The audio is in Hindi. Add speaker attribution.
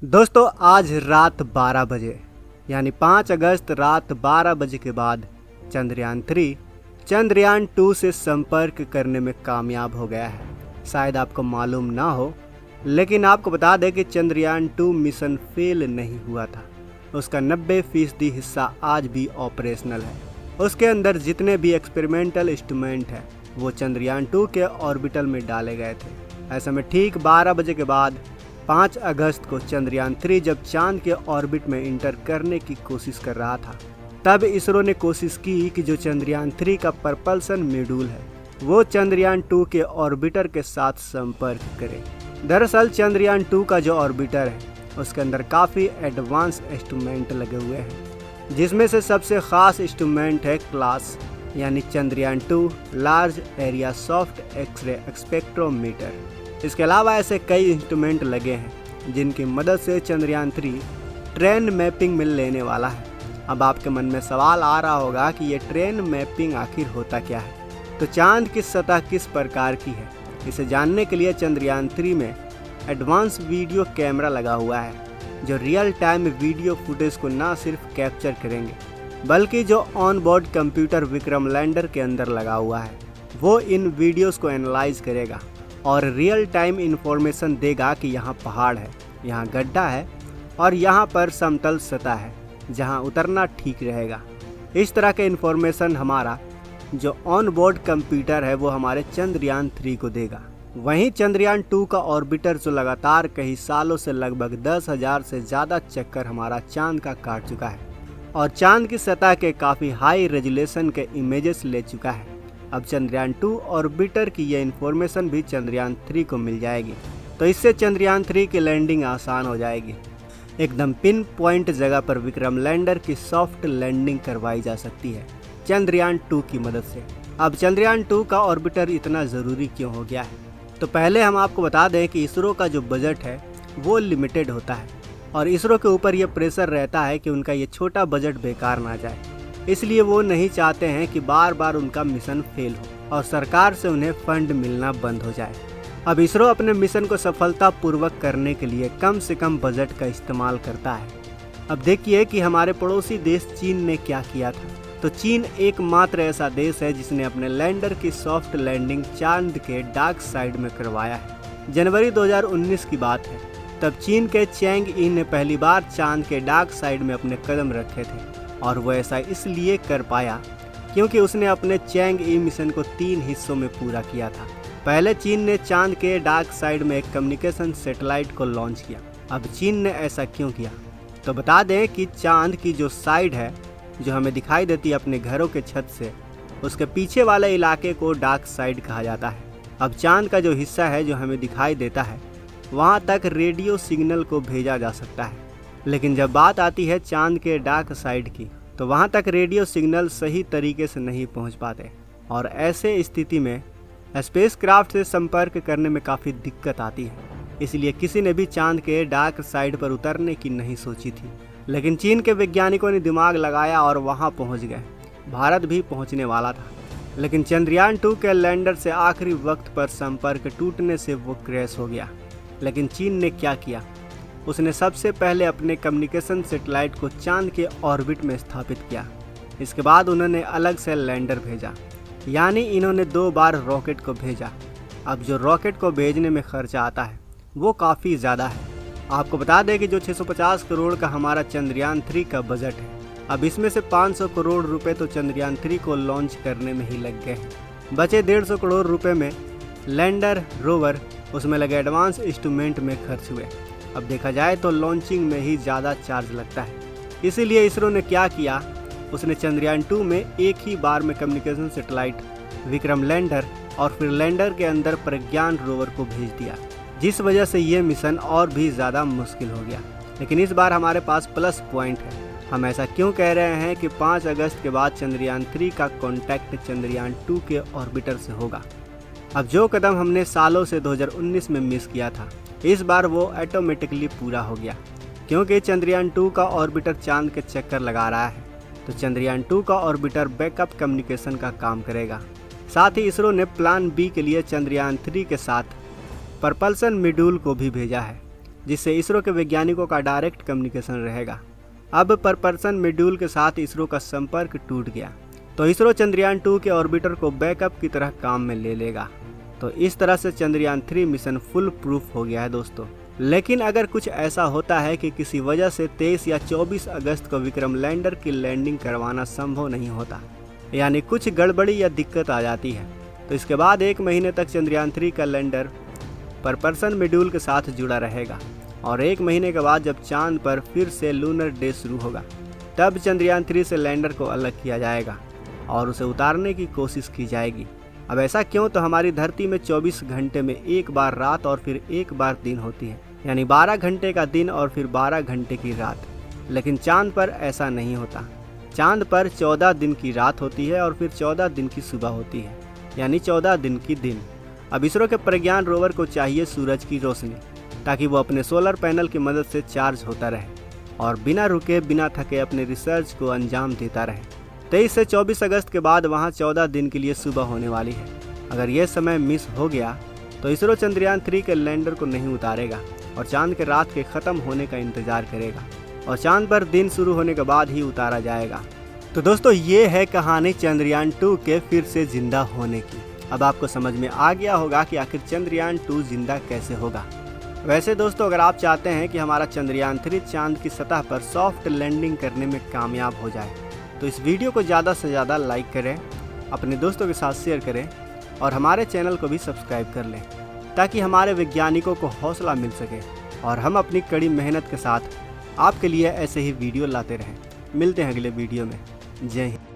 Speaker 1: दोस्तों आज रात 12 बजे यानी 5 अगस्त रात 12 बजे के बाद चंद्रयान-3 चंद्रयान-2 से संपर्क करने में कामयाब हो गया है। शायद आपको मालूम ना हो, लेकिन आपको बता दें कि चंद्रयान-2 मिशन फेल नहीं हुआ था। उसका 90% हिस्सा आज भी ऑपरेशनल है। उसके अंदर जितने भी एक्सपेरिमेंटल इंस्ट्रूमेंट हैं वो चंद्रयान-2 के ऑर्बिटल में डाले गए थे। ऐसे में ठीक 12 बजे के बाद 5 अगस्त को चंद्रयान-3 जब चांद के ऑर्बिट में इंटर करने की कोशिश कर रहा था, तब इसरो ने कोशिश की कि जो चंद्रयान-3 का प्रपल्सन मॉड्यूल है वो चंद्रयान-2 के ऑर्बिटर के साथ संपर्क करे। दरअसल चंद्रयान-2 का जो ऑर्बिटर है उसके अंदर काफ़ी एडवांस इंस्ट्रूमेंट लगे हुए हैं, जिसमें से सबसे ख़ास इंस्ट्रूमेंट है क्लास यानी Chandrayaan two large area soft X-ray spectrometer. इसके अलावा ऐसे कई इंस्ट्रूमेंट लगे हैं जिनकी मदद से चंद्रयान-3 ट्रेन मैपिंग मिल लेने वाला है। अब आपके मन में सवाल आ रहा होगा कि ये ट्रेन मैपिंग आखिर होता क्या है, तो चांद की सतह किस प्रकार की है, इसे जानने के लिए चंद्रयान-3 में एडवांस वीडियो कैमरा लगा हुआ है जो रियल टाइम वीडियो फुटेज को न सिर्फ कैप्चर करेंगे बल्कि जो on board computer Vikram lander के अंदर लगा हुआ है वो इन वीडियोस को एनालाइज करेगा और रियल टाइम इन्फॉर्मेशन देगा कि यहाँ पहाड़ है, यहाँ गड्ढा है और यहाँ पर समतल सतह है जहाँ उतरना ठीक रहेगा। इस तरह के इन्फॉर्मेशन हमारा जो ऑन बोर्ड कंप्यूटर है वो हमारे चंद्रयान-3 को देगा। वहीं चंद्रयान-2 का ऑर्बिटर जो लगातार कई सालों से लगभग 10,000 से ज़्यादा चक्कर हमारा चांद का काट चुका है और चांद की सतह के काफ़ी हाई रेजोल्यूशन के इमेजेस ले चुका है। अब चंद्रयान-2 ऑर्बिटर की ये इन्फॉर्मेशन भी चंद्रयान-3 को मिल जाएगी, तो इससे चंद्रयान-3 की लैंडिंग आसान हो जाएगी। एकदम पिन पॉइंट जगह पर विक्रम लैंडर की सॉफ्ट लैंडिंग करवाई जा सकती है चंद्रयान-2 की मदद से। अब चंद्रयान-2 का ऑर्बिटर इतना ज़रूरी क्यों हो गया है, तो पहले हम आपको बता दें कि इसरो का जो बजट है वो लिमिटेड होता है और इसरो के ऊपर ये प्रेशर रहता है कि उनका ये छोटा बजट बेकार ना जाए। इसलिए वो नहीं चाहते हैं कि बार बार उनका मिशन फेल हो और सरकार से उन्हें फंड मिलना बंद हो जाए। अब इसरो अपने मिशन को सफलतापूर्वक करने के लिए कम से कम बजट का इस्तेमाल करता है। अब देखिए कि हमारे पड़ोसी देश चीन ने क्या किया था। तो चीन एकमात्र ऐसा देश है जिसने अपने लैंडर की सॉफ्ट लैंडिंग चांद के डार्क साइड में करवाया है। जनवरी 2019 की बात है, तब चीन के चैंग ई ने पहली बार चांद के डार्क साइड में अपने कदम रखे थे और वो ऐसा इसलिए कर पाया क्योंकि उसने अपने चैंग ई मिशन को 3 हिस्सों में पूरा किया था। पहले चीन ने चांद के डार्क साइड में एक कम्युनिकेशन सैटेलाइट को लॉन्च किया। अब चीन ने ऐसा क्यों किया, तो बता दें कि चांद की जो साइड है जो हमें दिखाई देती है अपने घरों के छत से, उसके पीछे वाले इलाके को डार्क साइड कहा जाता है। अब चांद का जो हिस्सा है जो हमें दिखाई देता है वहाँ तक रेडियो सिग्नल को भेजा जा सकता है, लेकिन जब बात आती है चांद के डार्क साइड की तो वहाँ तक रेडियो सिग्नल सही तरीके से नहीं पहुँच पाते और ऐसे स्थिति में स्पेसक्राफ्ट से संपर्क करने में काफ़ी दिक्कत आती है। इसलिए किसी ने भी चांद के डार्क साइड पर उतरने की नहीं सोची थी, लेकिन चीन के वैज्ञानिकों ने दिमाग लगाया और वहाँ पहुँच गए। भारत भी पहुँचने वाला था, लेकिन चंद्रयान-2 के लैंडर से आखिरी वक्त पर संपर्क टूटने से वो क्रैश हो गया। लेकिन चीन ने क्या किया, उसने सबसे पहले अपने कम्युनिकेशन सैटेलाइट को चांद के ऑर्बिट में स्थापित किया। इसके बाद उन्होंने अलग से लैंडर भेजा, यानी इन्होंने 2 बार रॉकेट को भेजा। अब जो रॉकेट को भेजने में खर्चा आता है वो काफ़ी ज़्यादा है। आपको बता दें कि जो 650 करोड़ का हमारा चंद्रयान-3 का बजट है, अब इसमें से 500 करोड़ रुपए तो चंद्रयान-3 को लॉन्च करने में ही लग गए हैं। बचे 150 करोड़ रुपए में लैंडर, रोवर, उसमें लगे एडवांस इंस्ट्रूमेंट में खर्च हुए। अब देखा जाए तो लॉन्चिंग में ही ज़्यादा चार्ज लगता है। इसीलिए इसरो ने क्या किया, उसने चंद्रयान-2 में एक ही बार में कम्युनिकेशन सैटेलाइट, विक्रम लैंडर और फिर लैंडर के अंदर प्रज्ञान रोवर को भेज दिया, जिस वजह से ये मिशन और भी ज़्यादा मुश्किल हो गया। लेकिन इस बार हमारे पास प्लस पॉइंट है। हम ऐसा क्यों कह रहे हैं कि 5 अगस्त के बाद चंद्रयान-3 का कॉन्टैक्ट चंद्रयान-2 के ऑर्बिटर से होगा। अब जो कदम हमने सालों से 2019 में मिस किया था, इस बार वो ऑटोमेटिकली पूरा हो गया, क्योंकि चंद्रयान-2 का ऑर्बिटर चांद के चक्कर लगा रहा है। तो चंद्रयान-2 का ऑर्बिटर बैकअप कम्युनिकेशन का काम करेगा। साथ ही इसरो ने प्लान बी के लिए चंद्रयान-3 के साथ प्रपल्सन मॉड्यूल को भी भेजा है। जिससे इसरो के वैज्ञानिकों का डायरेक्ट कम्युनिकेशन रहेगा। अब पर पर्सन मॉड्यूल के साथ इसरो का संपर्क टूट गया तो इसरो चंद्रयान 2 के ऑर्बिटर को बैकअप की तरह काम में ले लेगा। तो इस तरह से चंद्रयान 3 मिशन फुल प्रूफ हो गया है दोस्तों। लेकिन अगर कुछ ऐसा होता है कि किसी वजह से 23 या 24 अगस्त को विक्रम लैंडर की लैंडिंग करवाना संभव नहीं होता, यानी कुछ गड़बड़ी या दिक्कत आ जाती है, तो इसके बाद 1 महीने तक चंद्रयान 3 का लैंडर पर पर्सन मॉड्यूल के साथ जुड़ा रहेगा और 1 महीने के बाद जब चांद पर फिर से लूनर डे शुरू होगा तब चंद्रयान 3 से लैंडर को अलग किया जाएगा और उसे उतारने की कोशिश की जाएगी। अब ऐसा क्यों? तो हमारी धरती में 24 घंटे में एक बार रात और फिर एक बार दिन होती है, यानी 12 घंटे का दिन और फिर 12 घंटे की रात। लेकिन चांद पर ऐसा नहीं होता। चांद पर 14 दिन की रात होती है और फिर 14 दिन की सुबह होती है, यानी 14 दिन की दिन। अब इसरो के प्रज्ञान रोवर को चाहिए सूरज की रोशनी ताकि वो अपने सोलर पैनल की मदद से चार्ज होता रहे और बिना रुके बिना थके अपने रिसर्च को अंजाम देता रहे। 23 से 24 अगस्त के बाद वहाँ 14 दिन के लिए सुबह होने वाली है। अगर ये समय मिस हो गया तो इसरो चंद्रयान 3 के लैंडर को नहीं उतारेगा और चांद के रात के ख़त्म होने का इंतज़ार करेगा और चांद पर दिन शुरू होने के बाद ही उतारा जाएगा। तो दोस्तों ये है कहानी चंद्रयान 2 के फिर से जिंदा होने की। अब आपको समझ में आ गया होगा कि आखिर चंद्रयान 2 जिंदा कैसे होगा। वैसे दोस्तों अगर आप चाहते हैं कि हमारा चंद्रयान 3 चांद की सतह पर सॉफ्ट लैंडिंग करने में कामयाब हो जाए तो इस वीडियो को ज़्यादा से ज़्यादा लाइक करें, अपने दोस्तों के साथ शेयर करें और हमारे चैनल को भी सब्सक्राइब कर लें ताकि हमारे वैज्ञानिकों को हौसला मिल सके और हम अपनी कड़ी मेहनत के साथ आपके लिए ऐसे ही वीडियो लाते रहें। मिलते हैं अगले वीडियो में। जय हिंद।